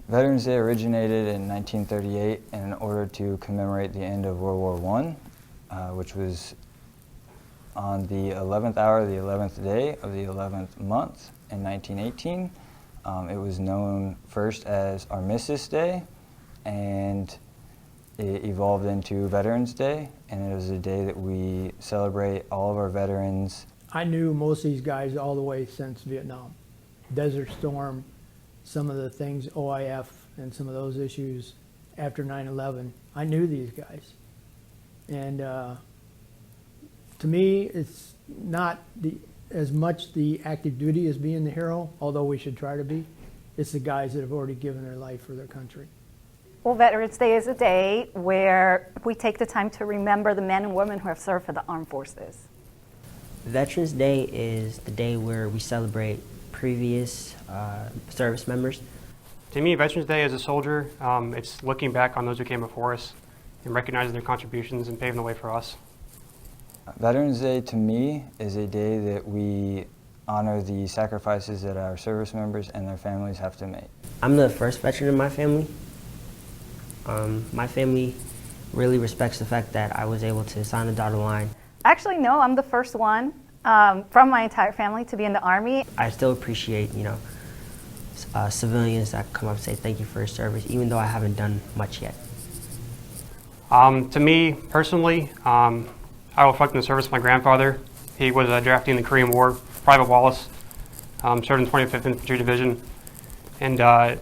Veterans Day originated in 1938 in order to commemorate the end of World War I, which was on the 11th hour of the 11th day of the 11th month in 1918. It was known first as Armistice Day, and it evolved into Veterans Day, and it was a day that we celebrate all of our veterans. I knew most of these guys all the way since Vietnam. Desert Storm, some of the things, OIF, and some of those issues after 9/11. I knew these guys. And to me, it's not as much the active duty as being the hero, although we should try to be. It's the guys that have already given their life for their country. Well, Veterans Day is a day where we take the time to remember the men and women who have served for the armed forces. Veterans Day is the day where we celebrate previous service members. To me, Veterans Day as a soldier, it's looking back on those who came before us and recognizing their contributions and paving the way for us. Veterans Day to me is a day that we honor the sacrifices that our service members and their families have to make. I'm the first veteran in my family. My family really respects the fact that I was able to sign the dotted line. Actually, no, I'm the first one from my entire family to be in the Army. I still appreciate, civilians that come up and say thank you for your service, even though I haven't done much yet. To me, personally, I reflect on the service of my grandfather. He was drafted in the Korean War, Private Wallace, served in 25th Infantry Division, and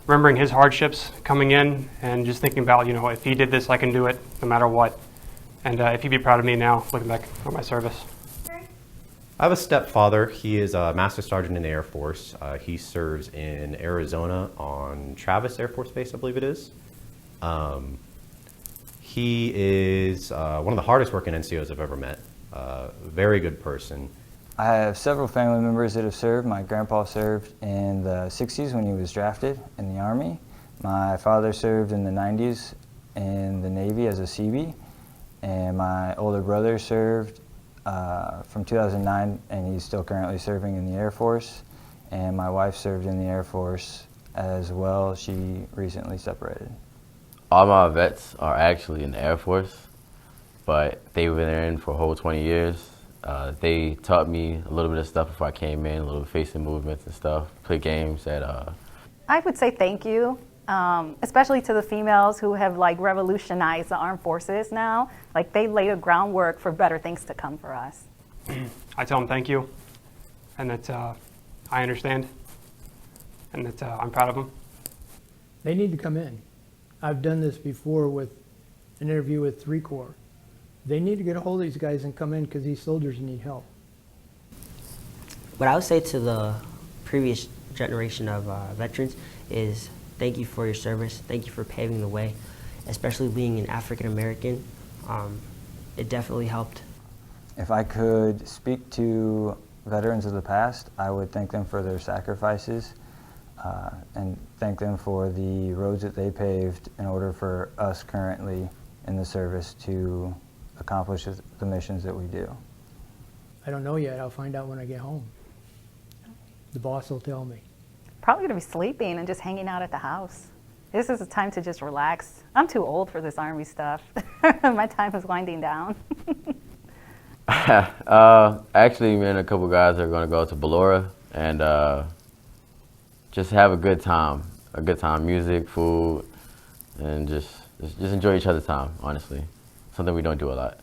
remembering his hardships coming in and just thinking about, if he did this, I can do it no matter what. And if he'd be proud of me now, looking back on my service. I have a stepfather. He is a Master Sergeant in the Air Force. He serves in Arizona on Travis Air Force Base, I believe it is. He is one of the hardest working NCOs I've ever met. Very good person. I have several family members that have served. My grandpa served in the 60s when he was drafted in the Army. My father served in the 90s in the Navy as a Seabee. And my older brother served from 2009, and he's still currently serving in the Air Force. And my wife served in the Air Force as well. She recently separated. All my vets are actually in the Air Force, but they've been in for a whole 20 years. They taught me a little bit of stuff before I came in, a little facing movements and stuff, play games that... I would say thank you, especially to the females who have revolutionized the armed forces now. They laid a groundwork for better things to come for us. I tell them thank you, and that I understand, and that I'm proud of them. They need to come in. I've done this before with an interview with 3 Corps. They need to get a hold of these guys and come in because these soldiers need help. What I would say to the previous generation of veterans is thank you for your service, thank you for paving the way, especially being an African American. It definitely helped. If I could speak to veterans of the past, I would thank them for their sacrifices and thank them for the roads that they paved in order for us currently in the service to accomplish the missions that we do. I don't know yet. I'll find out when I get home. The boss will tell me. Probably going to be sleeping and just hanging out at the house. This is a time to just relax. I'm too old for this Army stuff. My time is winding down. Actually, me and a couple guys are going to go to Ballora and just have a good time. Music, food, and just enjoy each other's time, honestly. Something we don't do a lot.